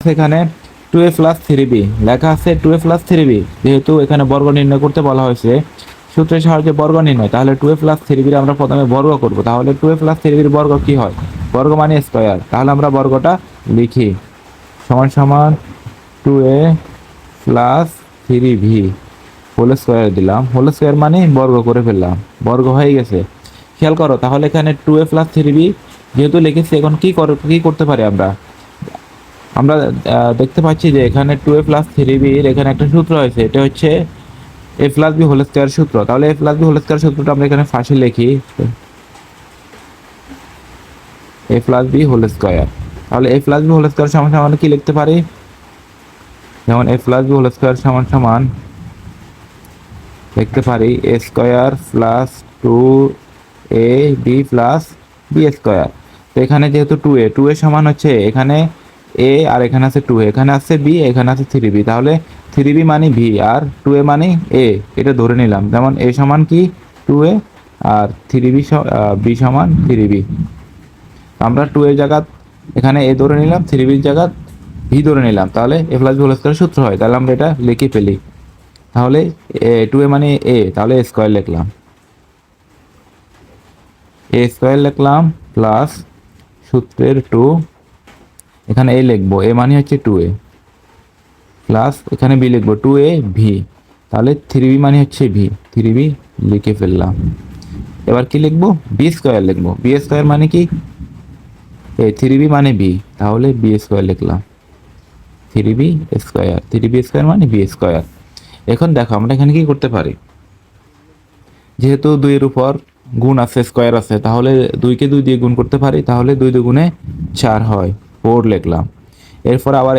এখানে 2a plus 3b লেখা আছে 2a প্লাস 3b, যেহেতু এখানে বর্গ নির্ণয় করতে বলা হয়েছে সূত্রের সাহায্যে বর্গ নির্ণয়, তাহলে 2a প্লাস 3b আমরা প্রথমে বর্গ করব। তাহলে 2a প্লাস 3b বর্গ কি হয়? বর্গ মানে স্কয়ার। তাহলে আমরা বর্গটা লিখি সমান সমান 2a plus 3b whole square দিলাম, হোল স্কয়ার মানে বর্গ করে ফেললাম, বর্গ হয়ে গেছে। খেয়াল করো তাহলে এখানে 2a প্লাস 3b যেহেতু লিখেছি, এখন কি করতে পারি আমরা? আমরা দেখতে পাচ্ছি যে এখানে 2a প্লাস 3b এর এখানে একটা সূত্র আছে, এটা হচ্ছে a plus b whole square সূত্র। তাহলে a plus b whole square সূত্রটা আমরা এখানে ফাঁসে লিখি a plus b whole square. তাহলে a plus b whole square সমান সমান কি লিখতে পারি? যেমন a plus b whole square সমান সমান লিখতে পারি a square plus 2ab plus b square. তো এখানে যেহেতু 2a সমান হচ্ছে এখানে a আর এখানে আছে 2a, এখানে আছে b, এখানে আছে 3b, তাহলে 3b মানে b আর 2a মানে a, এটা ধরে নিলাম। যেমন a সমান কি 2a আর 3b b সমান 3b। আমরা 2a জায়গা এখানে a ধরে নিলাম, 3b জায়গা b ধরে নিলাম, তাহলে a plus b whole square সূত্র হয়। তাহলে আমরা এটা লিখে ফেলি। তাহলে 2a মানে a, তাহলে a স্কয়ার লিখলাম, a স্কয়ার লিখলাম প্লাস সূত্রের 2, এখানে a লিখবো, a মানে হচ্ছে 2a প্লাস এখানে b লিখবো 2a v, তাহলে 3b মানে হচ্ছে v, 3b লিখে ফেললাম। এবার কি লিখবো? b স্কয়ার লিখবো, b স্কয়ার মানে কি 3b মানে b, তাহলে b স্কয়ার লিখলাম, 3b স্কয়ার, 3b স্কয়ার মানে b স্কয়ার। এখন দেখো আমরা এখানে কি করতে পারি, যেহেতু 2 এর উপর গুণ আছে, স্কয়ার আছে, তাহলে 2 কে 2 দিয়ে গুণ করতে পারি, তাহলে 2 দুগুণে 4 হয়, 4 লিখলাম। এরপর আবার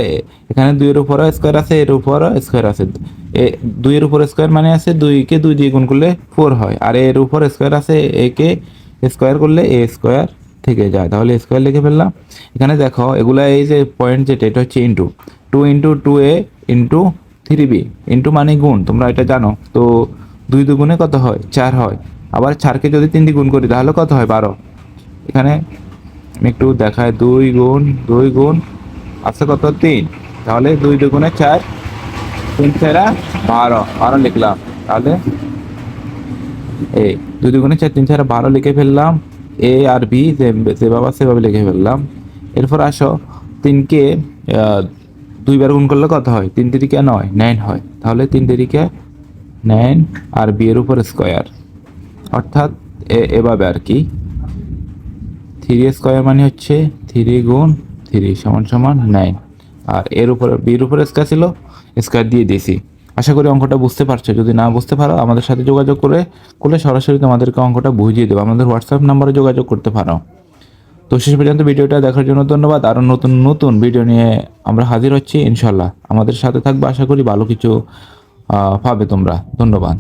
এখানে 2 এর উপরে স্কয়ার আছে, এর উপরে স্কয়ার আছে, 2 এর উপর স্কয়ার মানে আছে 2 কে 2 দিয়ে গুণ করলে 4 হয়, আর এর উপর স্কয়ার আছে, a কে স্কয়ার করলে a স্কয়ার থেকে যায়, তাহলে স্কয়ার লিখে ফেললাম। এখানে দেখো এগুলা এই যে পয়েন্ট যেটা, এটা হচ্ছে into 2 into 2a into 3b, into মানে গুণ, তোমরা এটা জানো। তো 2 দুগুণে কত হয়? 4 হয়। আবার 4কে যদি 3 দিয়ে গুণ করি তাহলে কত হয়? 12। এখানে আমি একটু দেখাই, 2 গুণ আছে কত? 3, তাহলে 2 দুগুণে 4, 3 4 12 লিখলাম। তাহলে এই 2 দুগুণে 4, 3 4 12 লিখে ফেললাম। a আর b যেভাবে সেভাবে লিখে ফেললাম। এরপর আসো 3কে 2 বার গুণ করলে কত হয়? 3 3 9, 9 হয়, তাহলে 3 3 9 আর b এর উপর স্কয়ার, অর্থাৎ এভাবে আর কি। 3 স্কয়ার মানে হচ্ছে 3 গুণ 3 সমান সমান 9, আর এর উপরে b এর উপরে স্কয়ার ছিল, স্কয়ার দিয়ে দিয়েছি। আশা করি অঙ্কটা বুঝতে পারছো। যদি না বুঝতে পারো আমাদের সাথে যোগাযোগ করলে সরাসরি তোমাদেরকে অঙ্কটা বুঝিয়ে দেবো, আমাদের হোয়াটসঅ্যাপ নাম্বারে যোগাযোগ করতে পারো। তো শেষ পর্যন্ত ভিডিওটা দেখার জন্য ধন্যবাদ। আরও নতুন নতুন ভিডিও নিয়ে আমরা হাজির হচ্ছি ইনশাল্লাহ। আমাদের সাথে থাকবে, আশা করি ভালো কিছু পাবে তোমরা। ধন্যবাদ।